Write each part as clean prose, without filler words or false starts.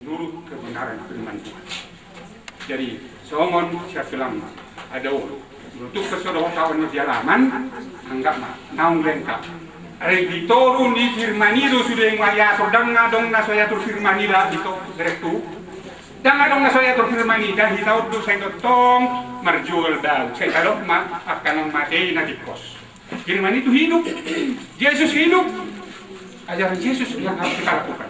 Nurut kebenaran firman Tuhan. Jadi songon siya film ada untuk kesedotaan di halaman anggap naung lengkap. Ay ditorun ni firmanido sudah yang waya sodang ngadong na saya tur firmanida itu direktu. Dan ngadong na saya tur firmanida hitaw do saya tong marjual daw. Saya kalau akan mati na dikos. Firman itu hidup. Yesus hidup. Ajaran Yesus yang harus kita lakukan.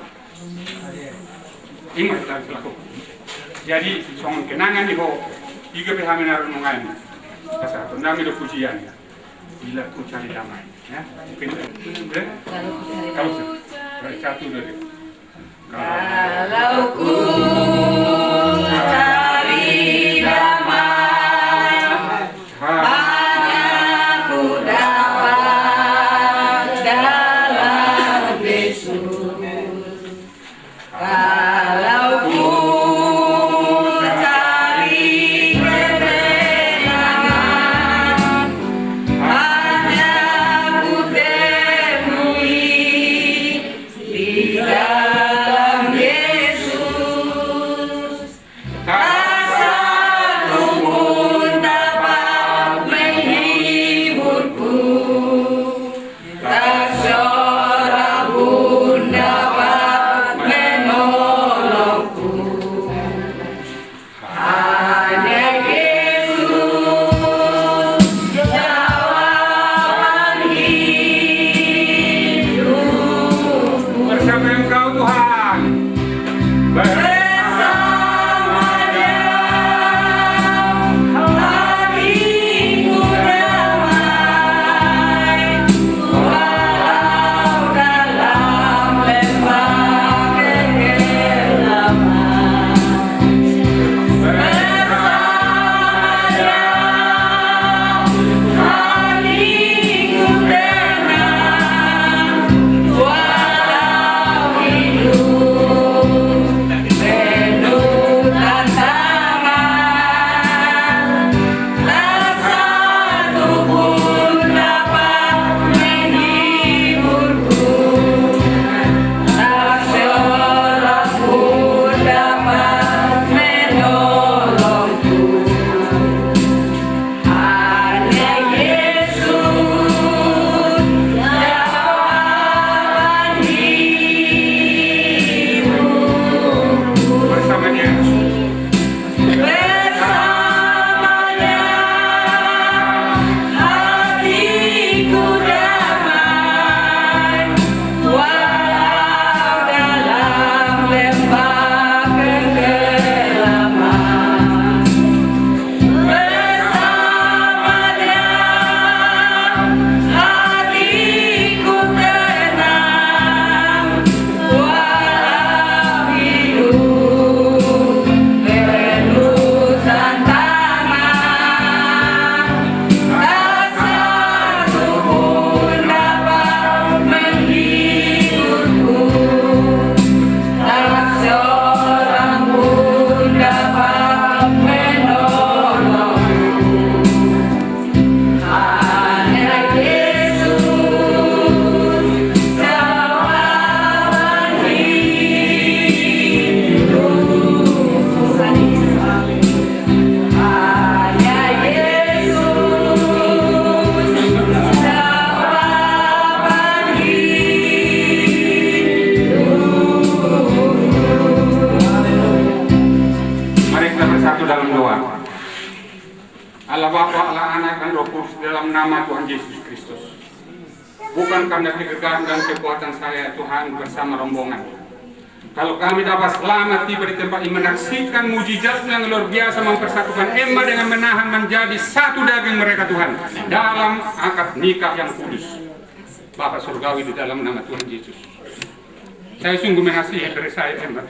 Ingat kita harus lakukan. Jadi songon kenangan di bawah tiga pihaminar nungan. Pasal nami do pujian. Bila ku cari damai. Ya, kalau satu dari kalau ku cari damai, banyak ku dapat dalam Yesus. Kalau ku cari ketenangan, dalam Yesus, tak satu pun dapat menghiburku, tak seorang pun dapat menolongku. Hanya Yesus, jawaban hidup. bersama Engkau Tuhan. Bersama Dia, hatiku damai, walau dalam lembah kegelapan. Bersama Dia, hatiku tenang, walau hidup penuh tantangan, tak satu pun dapat menghiburku, tak seorang pun dapat menolongku. Hanya Yesus, jawaban hidupku. Bersama Dia. Bersamanya hatiku damai, walau dalam lembah kegelapan. Bersamanya hatiku tenang, walau hidup penuh tantangan, tak satu pun dapat menghiburku, tak seorang pun dapat menolongku. Hanya Yesus, jawaban hidupku. Hanya Yesus, jawaban hidupku. Mari kita bersatu dalam doa. Allah Bapa, Allah Anak, dan Roh Kudus dalam nama Tuhan Yesus Kristus. Bukan karena kegagahan dan kekuatan saya Tuhan bersama rombongan. Kalau kami dapat selamat tiba di tempat ini menyaksikan mujizat yang luar biasa mempersatukan Emma dengan menahan menjadi satu daging mereka Tuhan dalam akad nikah yang kudus. Bapa surgawi di dalam nama Tuhan Yesus. Saya sungguh mengasihi dari saya Emma.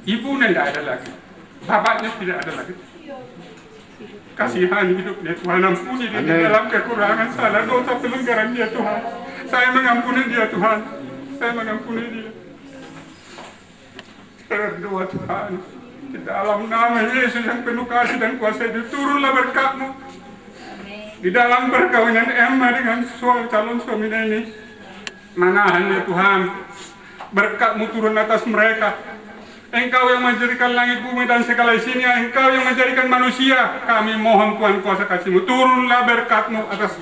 Ibunya tidak ada lagi, bapaknya tidak ada lagi. Kasihan hidupnya Tuhan, ampuni dia di dalam kekurangan salah dosa pelanggaran dia Tuhan. Saya mengampuni dia Tuhan, saya mengampuni dia. Berdoa Tuhan, di dalam nama Yesus yang penuh kasih dan kuasa itu, turunlah berkat-Mu. Di dalam perkawinan Emma dengan calon suaminya ini, manahan ya Tuhan, berkat-Mu turun atas mereka. Engkau yang menjadikan langit bumi dan segala isinya, Engkau yang menjadikan manusia. Kami mohon Tuhan kuasa kasih-Mu, turunlah berkat-Mu atas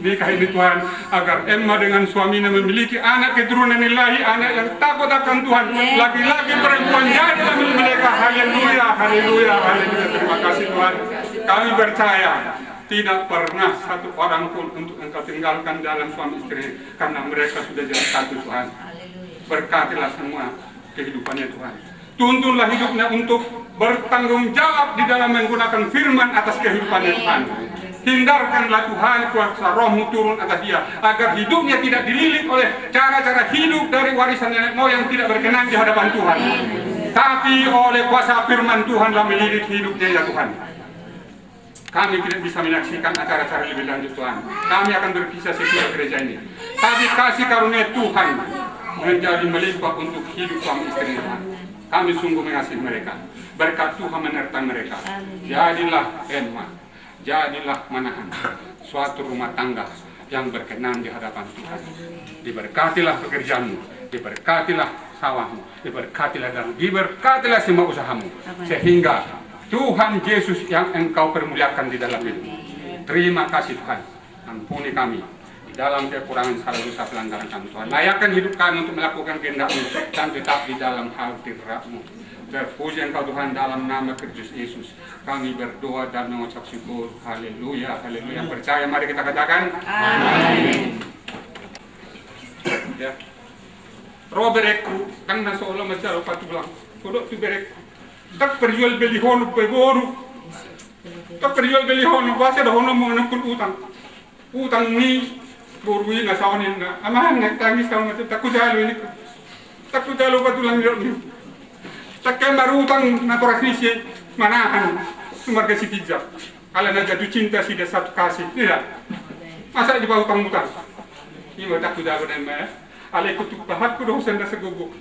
nikah ini Tuhan, agar Emma dengan suaminya memiliki anak keturunan ilahi, anak yang takut akan Tuhan, laki-laki perempuan jadilah milik mereka. Haleluya, haleluya, haleluya. Terima kasih Tuhan. Kami percaya tidak pernah satu orang pun untuk Engkau tinggalkan dalam suami istri, karena mereka sudah jadi satu Tuhan. Berkatilah semua kehidupannya Tuhan. Tuntunlah hidupnya untuk bertanggung jawab di dalam menggunakan firman atas kehidupannya Tuhan. Hindarkanlah Tuhan kuasa Roh-Mu turun atas dia, agar hidupnya tidak dililit oleh cara-cara hidup dari warisan nenek moyang tidak berkenan di hadapan Tuhan. Tapi oleh kuasa firman Tuhanlah melilit hidupnya ya Tuhan. Kami tidak bisa menyaksikan acara-acara lebih lanjut Tuhan. Kami akan berpisah sesudah gereja ini. Tapi kasih karunia Tuhan menjadi melimpah untuk hidup suami istri Tuhan. Kami sungguh mengasihi mereka. Berkat Tuhan menyertai mereka. Jadilah Emma, jadilah Manahan, suatu rumah tangga yang berkenan di hadapan Tuhan. Diberkatilah pekerjaanmu, diberkatilah sawahmu, diberkatilah semua usahamu, sehingga Tuhan Yesus yang Engkau permuliakan di dalam hidupmu. Terima kasih Tuhan. Ampuni kami dalam kekurangan salah dosa pelanggaran kami Tuhan. Layakkan hidup kami untuk melakukan kehendak-Mu dan tetap di dalam hadirat-Mu. Terpuji Engkau Tuhan, dalam nama Kristus Yesus kami berdoa dan mengucap syukur. Haleluya, haleluya. Percaya, mari kita katakan amin. Ya. Roh berekku kan na solo macam patulang. Kodok tu berek. Tak perjual beli hono peboru. Tak perjual beli hono bahasa dah hono mau nak utang. Utang ni borui na sawanin na. Amahan nak tangis kau macam takut jalo ini. Takut jalo patulang ni. Tak kemar utang na torasisi manahan. Sumarga si tijak. Ala na jatuh cinta si dia satu kasih. Tidak. Masa di bawah utang. Ini takut jalo dan mana? Ala ikut pahat ku doh senda segugu.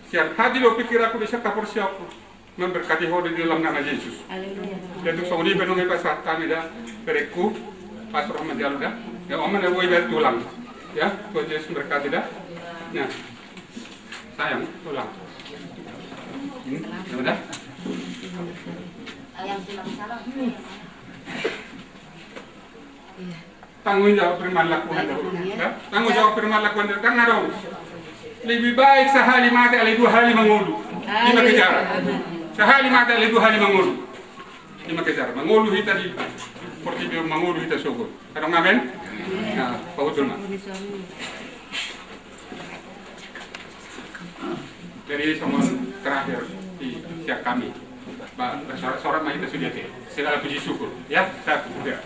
Siap hadi lo pikir aku bisa kapor siapa memberkati hodo di dalam nama Yesus. Dan untuk saudi benong pasat kami dah bereku pastor Ahmad Jaluda. Ya oman ya boy tulang. Ya, Tuhan Yesus berkati dah. Nah, sayang tulang. Sudah. Ayam tulang salam. Tanggung jawab firman lakukan dahulu. Ya? Tanggung jawab firman lakukan dahulu. Karena dong, lebih baik sehari mati oleh 2 hari mengulu. 5 kejar. Sehari mati oleh 2 hari mengulu. 5 kejar. Mengulu kita di portibio mengulu kita syukur. Kadang amin? Nah, pautul mak. Jadi semua terakhir di siap kami. Sorak mah kita sudah segala puji syukur. Ya, saya sudah.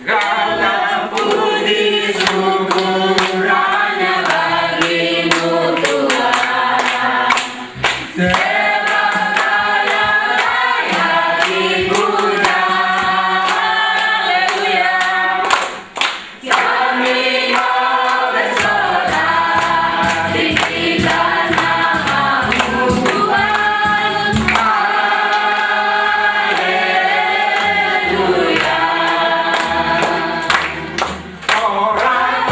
Segala puji syukur hanya bagi-Mu Tuhan. Orang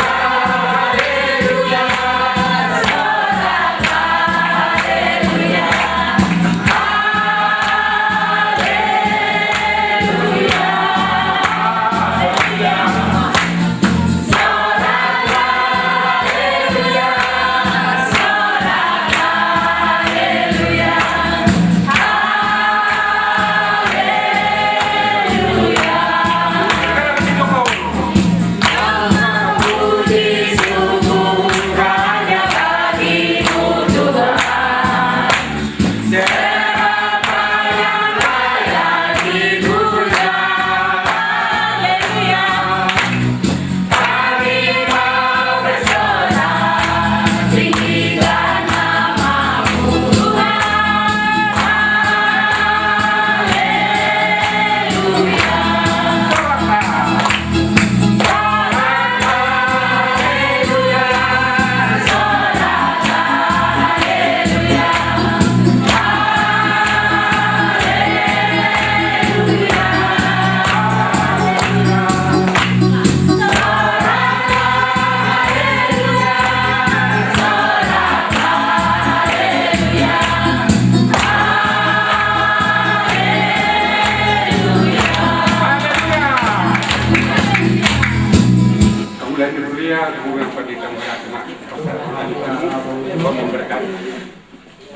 Tuhan memberkati.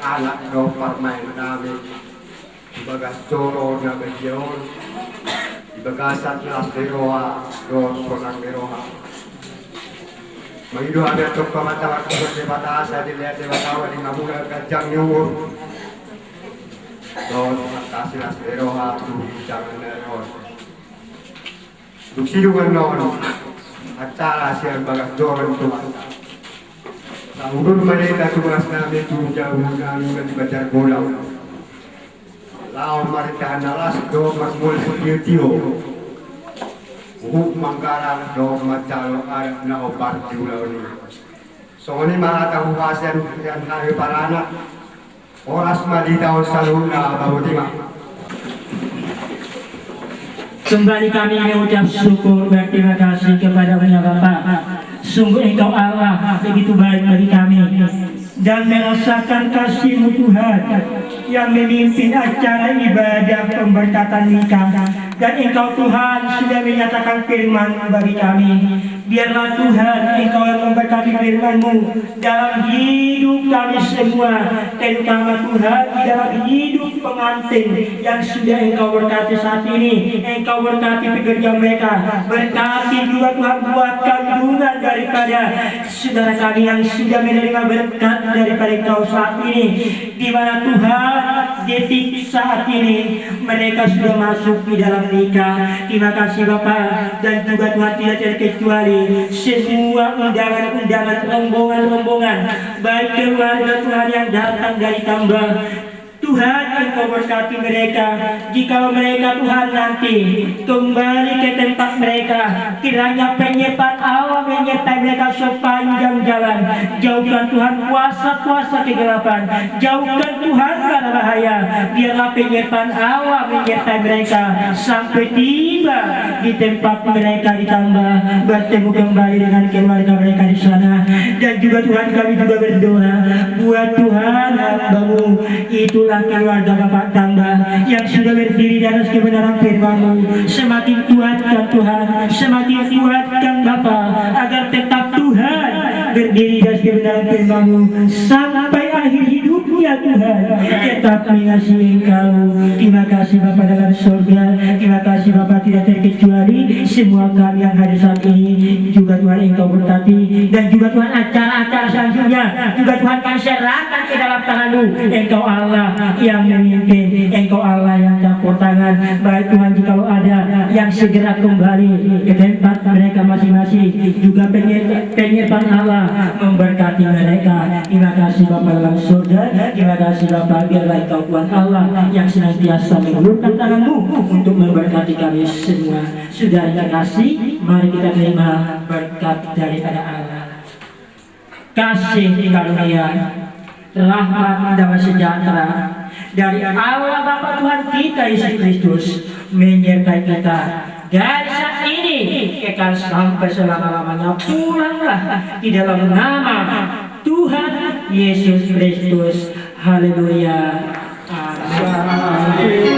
Anak do parmain namin ibagas coro na bagyon ibagasan las deroa do sonang deroha magido ada tok pamatawak ko sa batasa dilihat de batawa di mabuga kajang nyuwur do matasi las deroha tu jangan deroha duksidugan non acara siya bagas doron tuman Urun mereka tugas namin jauh kami dibacar bolau. Lawan mereka nalas do masmul setiyo. Manggaran do macalo arep na obar diulau ni. So ini mga kabupasan yang hari parana. Oras madi tahun saluna babutima. Kembali kami mengucap syukur berterima kasih kepada-Nya Bapa. Sungguh Engkau Allah begitu baik bagi kami dan merasakan kasih-Mu Tuhan yang memimpin acara ibadah pemberkatan nikah, dan Engkau Tuhan sudah menyatakan firman bagi kami. Biarlah Tuhan Engkau yang memberkati firman-Mu dalam hidup kami semua, terutama Tuhan di dalam hidup pengantin yang sudah Engkau berkati saat ini. Engkau berkati pekerja mereka, berkati juga Tuhan buat kandungan daripada saudara kami yang sudah menerima berkat daripada Engkau saat ini, di mana Tuhan detik saat ini mereka sudah masuk di dalam nikah. Terima kasih Bapak, dan juga Tuhan tidak terkecuali semua undangan-undangan, rombongan-rombongan, baik keluarga Tuhan yang datang dari Tambah. Tuhan Engkau berkati mereka. Jika mereka Tuhan nanti kembali ke tempat mereka, kiranya penyertaan Allah menyertai mereka sepanjang jalan. Jauhkan Tuhan kuasa-kuasa kegelapan, jauhkan Tuhan bara bahaya. Biarlah penyertaan Allah menyertai mereka sampai tiba di tempat mereka ditambah, bertemu kembali dengan keluarga mereka di sana. Dan juga Tuhan kami juga berdoa buat Tuhan hamba-Mu, itulah keluarga Bapak Tambah yang sudah berdiri di atas kebenaran firman-Mu. Semakin kuatkan Tuhan, semakin kuatkan Bapak, agar tetap Tuhan berdiri di atas kebenaran firman-Mu sampai akhir hidupnya. Tuhan tetap mengasihi Engkau. Terima kasih Bapak dalam surga. Terima kasih Bapak, tidak terkecuali semua kami yang hadir saat ini. Juga Tuhan Engkau berkati, dan juga Tuhan acara-acara selanjutnya juga Tuhan kami serahkan ke dalam tangan-Mu. Engkau Allah yang memimpin, Engkau Allah yang campur tangan. Baik Tuhan, jika ada yang segera kembali ke tempat mereka masing-masing, juga penyertaan Allah memberkati mereka. Terima kasih Bapak dalam surga. Terima kasih Bapak, biarlah Engkau Tuhan Allah yang senantiasa mengulurkan tangan-Mu untuk memberkati kami semua. Sudah kasih, mari kita terima berkat daripada Allah. Kasih karunia, rahmat dan sejahtera dari Allah Bapa Tuhan kita Yesus Kristus menyertai kita dari saat ini kekal sampai selama-lamanya. Pulanglah di dalam nama Tuhan Yesus Kristus. Haleluya. Amin.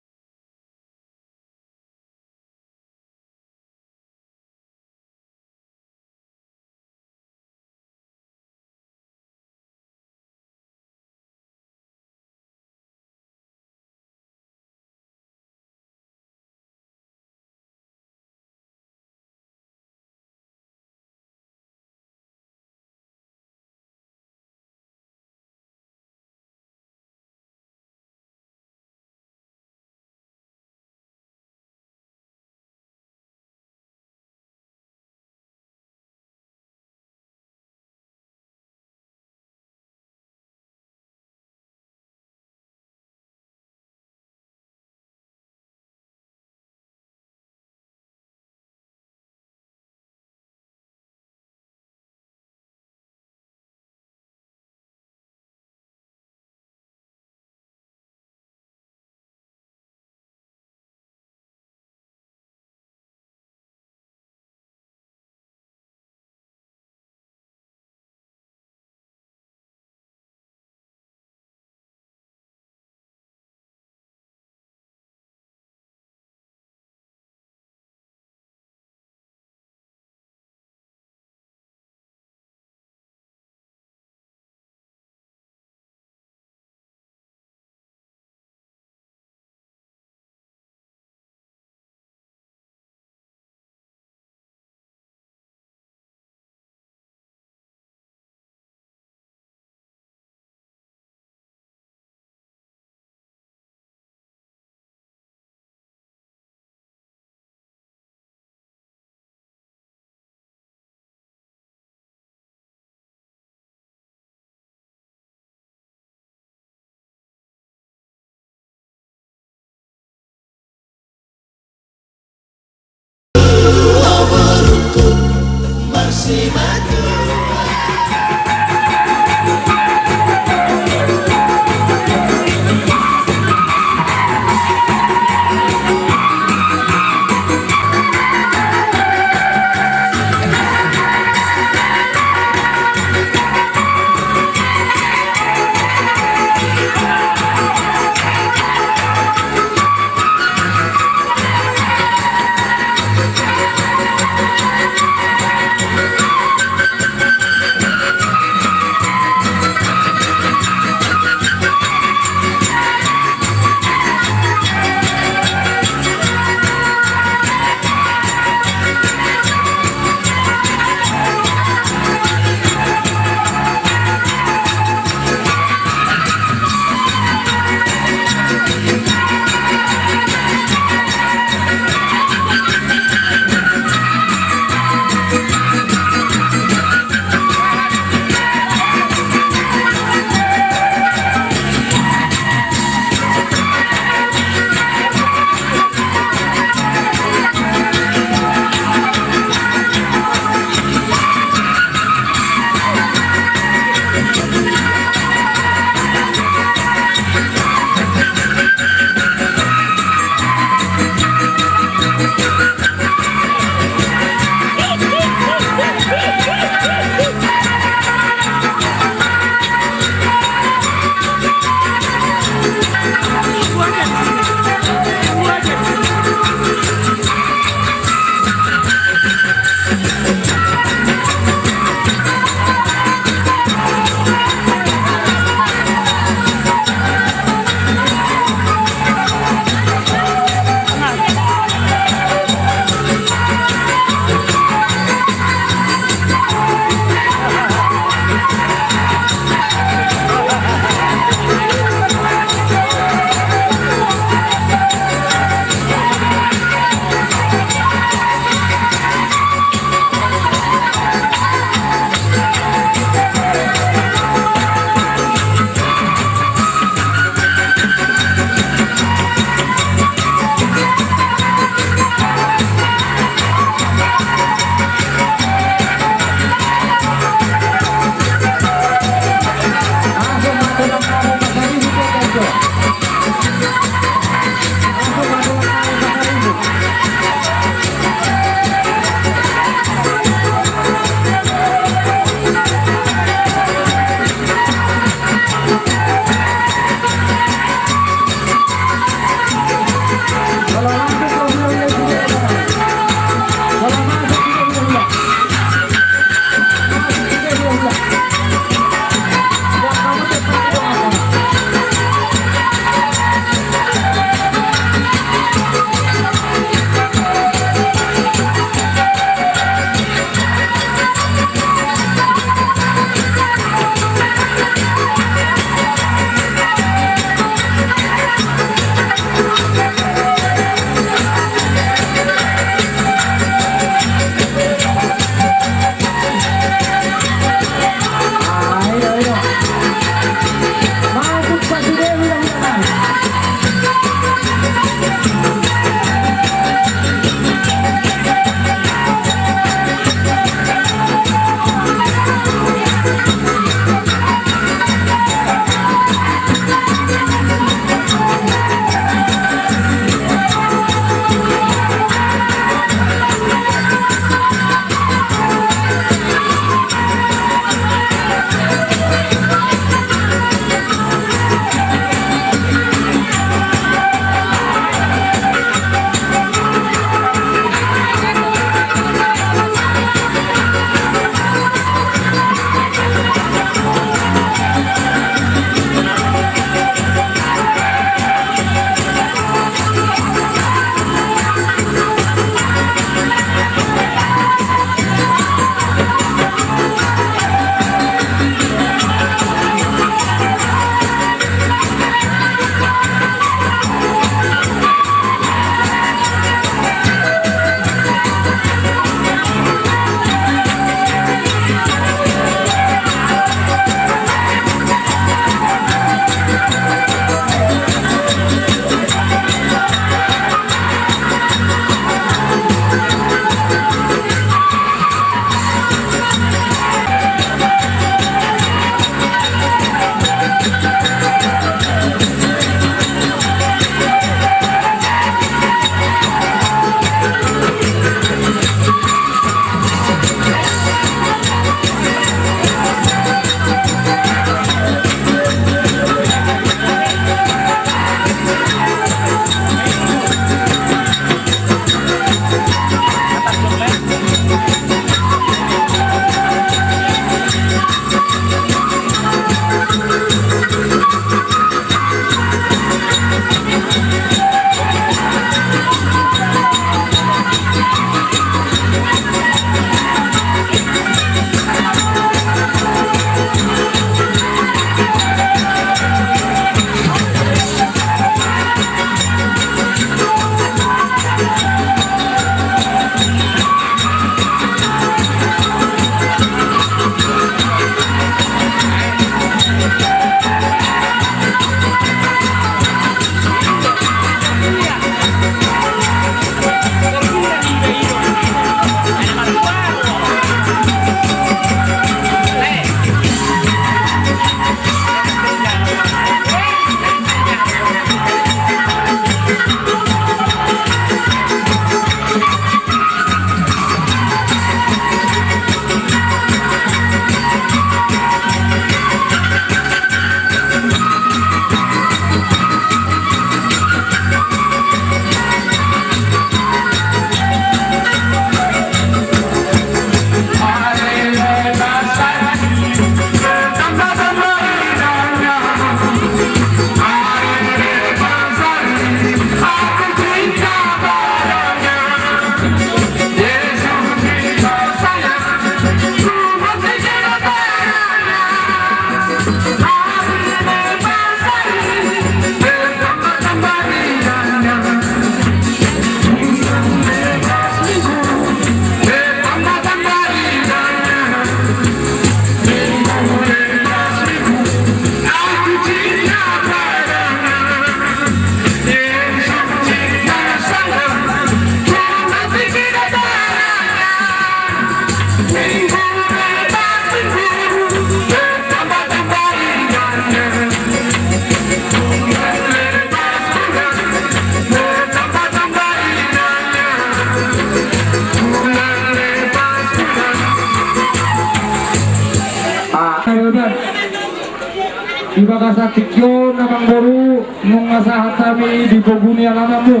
di Bagasa Tikyo Amang Boru nung masahat kami di Poguni alamamu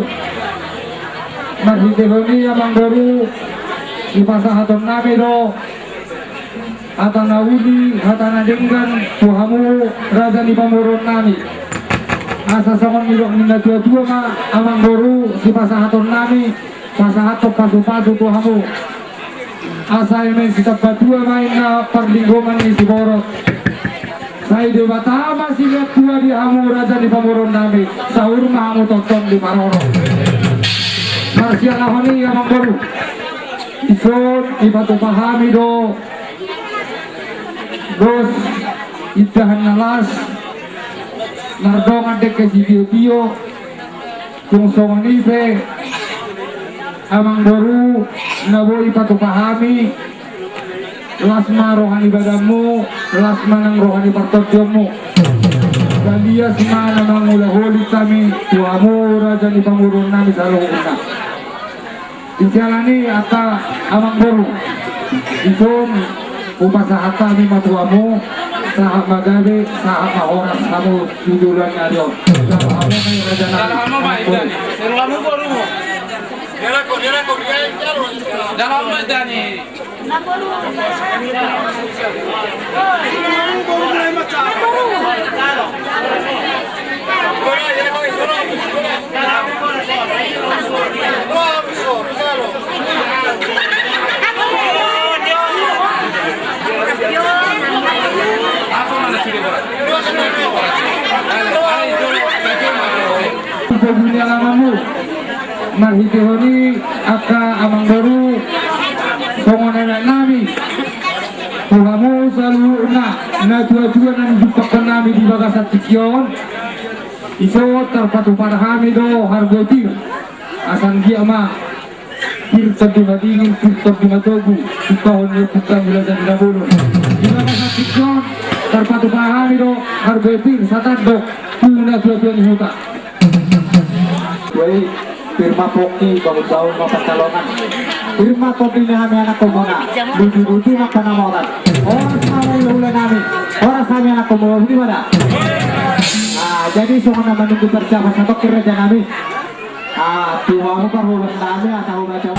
Maghitihoni Amang Boru di pasahaton nami do Atana Udi, Hatana Denggan, Tuhamu, Raja di Pamuron nami asa songon mirok minda tua-tua ma Amang Boru di pasahaton nami pasahaton pasu-pasu Tuhamu asa emen kita batua main na perlinggoman ni si Borot saya dewa tama si lihat tua di hamu Raja di Pamuron nami sahur mahamu tonton di Maroro Marsia lahoni Amang Boru ison ibatu pahami do bos idahan nalas nardongan dek ke si bio kung songon ibe Amang Boru nabo ipatu pahami lasma rohani badamu lasma nang rohani partodyomu dan dia semana mangula holi kami tuamu Raja di Pangurun nami selalu una dijalani ata Amang Boru isun upasahat kami matuamu sahab magabe sahab mahoras kamu jujuran narion Dalam apa itu nih? Dalam baru. Dalam apa nih? Poguni alamamu marhitihoni aka Amang Boru songo nenek nami Tuhamu selalu na tua-tua nan jupakan nami di Bagasa Tikyon iso terpatu parhami do hargotir asan dia ma tirta di madingin tirta di matogu ikahon ni putang belajar di nabulu di Bagasa Tikyon terpatu parhami do hargotir satado tuna tua-tua ni huta Wei firma Poki bangun tahun mapatalonan firma Poki ni kami anak komona dudu-dudu makanamoran orang sama hula nami orang sama anak komona di mana jadi semua menunggu persiapan satu kerja nami tuamu perhulan nami atau baca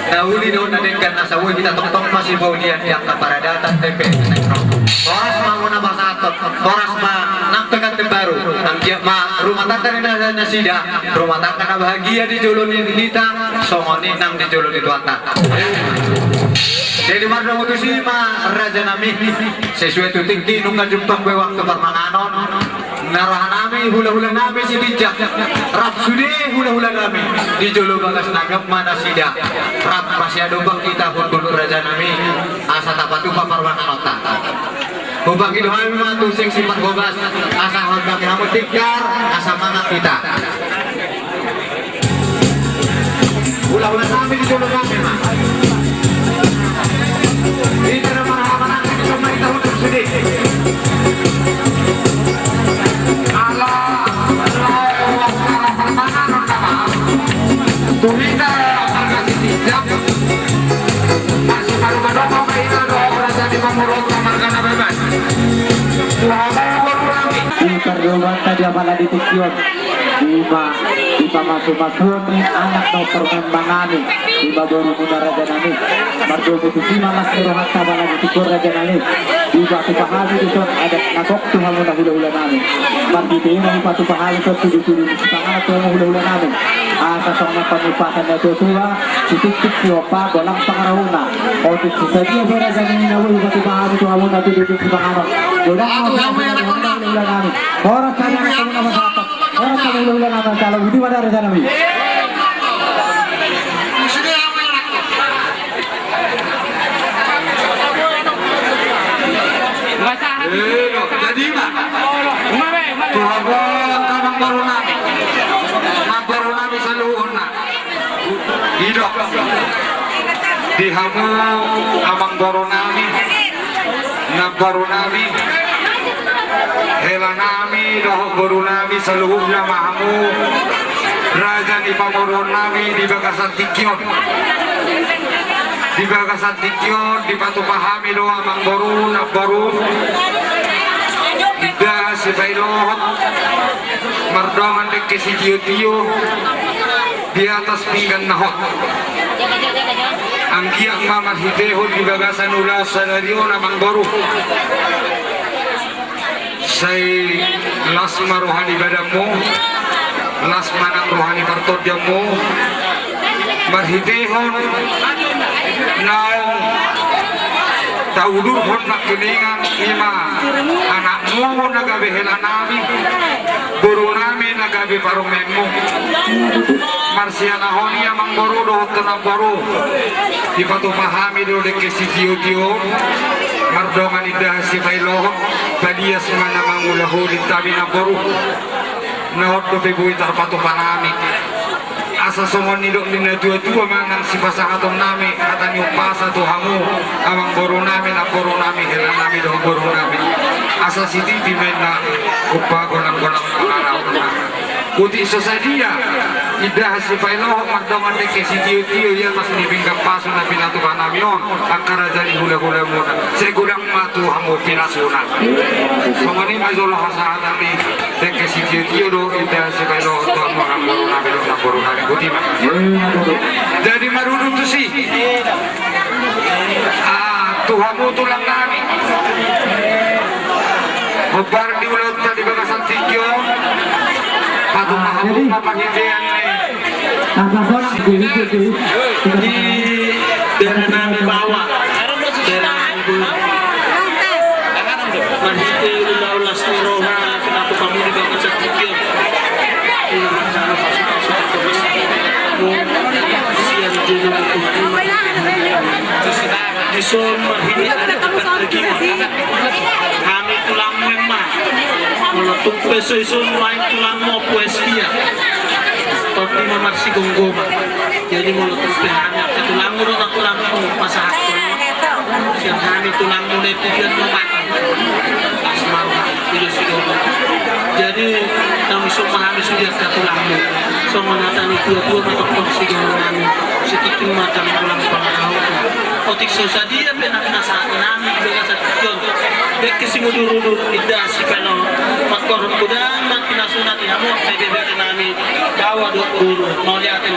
Dahuli daun nadengkan nasawi kita tok masih bau dia yang kaparadatan tempe Toras mau nama satu Toras ma nak tekan baru angkia ma rumah tangga ini nasida rumah tangga bahagia di joloni kita somoni nang di joloni tuata jadi marga mutusima raja nami sesuai tuting tinung ngajempang be waktu permanganon narahan nami hula-hula nami si dijak rap sudi hula-hula nami di jolo bagas nagap mana sida rap masih ada bang kita pun raja nami asa tapatu paparwangan otak Bobang itu kami mantu sing sifat bobas asa hormat kamu tikar asa mangat kita hula-hula nami di jolo kami mah ini ada mana-mana kita cuma kita untuk sedih Tuhita marga sitijak masih baru-baru pemain raja di Pamurot marga bebas Ikar doang tadi apala di Tikion di masuk-masuk anak no perkembangan di baru muda raja nami marga mutusima mas rohat tabala di Tikor raja nami di batu pahali itu ada nakok Tuhan hula-hula nami margi ini batu pahali itu tudu-tudu di tangan Tuhan hula-hula nami asa sama panipasan na tua titik-titik siapa bolang pangarahuna otis saja raja nami nawi batu pahali Tuhan hula tudu-tudu di tangan udah hula-hula nami orang saja kamu nama satu orang kamu hula-hula nama kalau budi mana raja nami jadi mah Tuhan kamang baru nami saluhuna hidup dihamu amang baru nami hela nami doh baru nami saluhuna mahamu raja di Pamuron nami di Bagasan Tikion di Batu Pahami doh amang baru Ida sebailot merdoman dek si tio di atas pinggan nahot angkiak mama hitehon di Bagasan ulas sanario namang baru say lasma rohani badamu lasma nang rohani partodjamu marhitehon naung taudurhon nak keningan ima Mungo nagabi hela nami, guru nami nagabi parumemu. Marsiana honi amang boru dohot tenang boru. Dipatu pahami do deke si tio mardongan indah si bailo. Badia semana mangulahu lintabi na boru. Nahot do pebuit tarpatu pahami. Asa somon nidok dina dua mangan si pasahatom nami atani upasa tuhamu amang boru nami na boru nami hela nami do boru nami. Asa si titi mena upa gonang-gonang pangarau na kuti sosadia idah si pailo magdaman deke si tio ya mas nibingga paso na pinatu kanamion akara jali hula-hula muna segudang matu hamu pinasuna somani mazolah hasadami deke si tio do idah si pailo tuhamu amboru nami do naboru nami kuti ma jadi marudu tu si tuhamu tulang nami Obar di ulat tadi bagasan tinggi, patuh mahamu papagidean di daerah nami bawah, daerah ibu. Mahite ulas niroha, kenapa kamu di bagasan tinggi? Siang jenuh di son mahini ada tempat lagi. Kami tulang memang meletup peso isun lain tulang mau pueskia tapi masih gonggoma jadi meletup pehanya tulang urut tulang pasah siang kami tulang mulai tujuan memang asmar tidak sudah jadi kami semua kami sudah ke tulangmu semua natani dua atau kondisi kami sedikit mata tulang pangkau otik sosadia benar saat nami dengan satu dek kesimuduru tidak si kalau makor kudang dan pinasunat yamu PBB nami bawa dua guru mau lihatin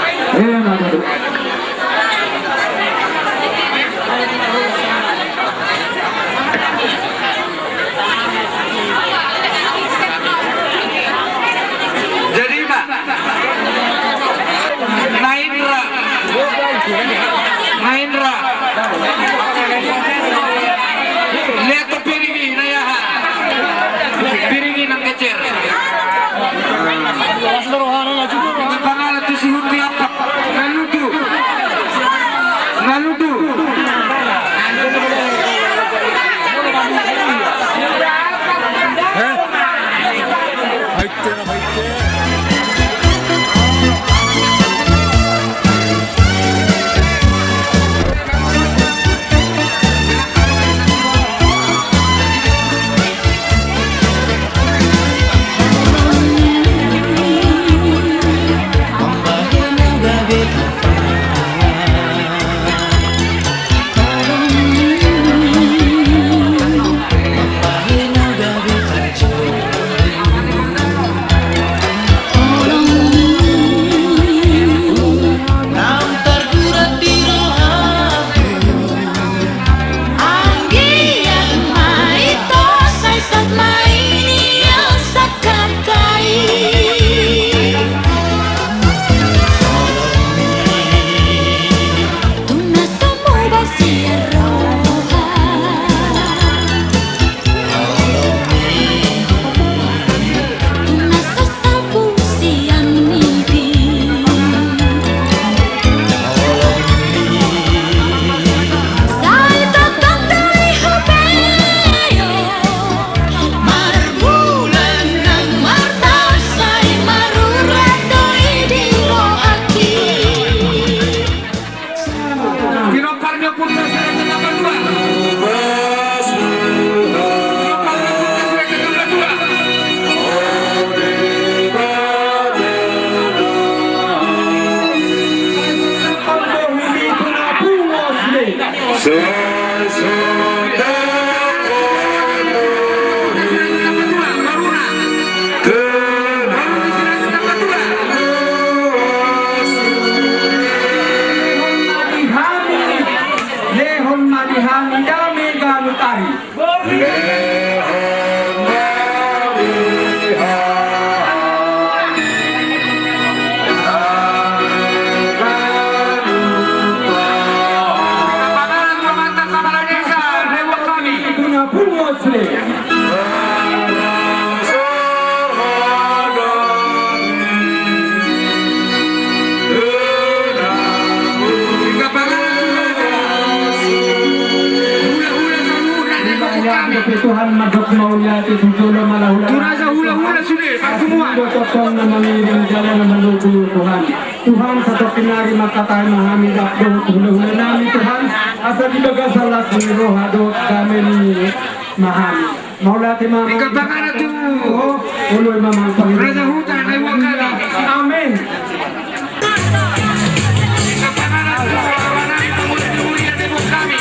jadi mak Naindra lihat tuh piringi nayahan piringi nang kecer pangalan tuh si huti apa lalu tuh Untuk mauliati tujuan malahula. Turaja hula-hula sudah, pertemuan. Totong na mangiring jalan na menuju Tuhan. Tuhan satu pinari makatai mahami dakdo hula-hula nami Tuhan. Asa di bagasalat ni rohadot kami ni mahami. Maulati mama. Ikabakan na tu. Uloy mamang Panginoon. Raja hutan ay wakali. Amen. Ikabakan na tu. Kawanan pemuli-mulian ibu kami.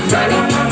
Salamat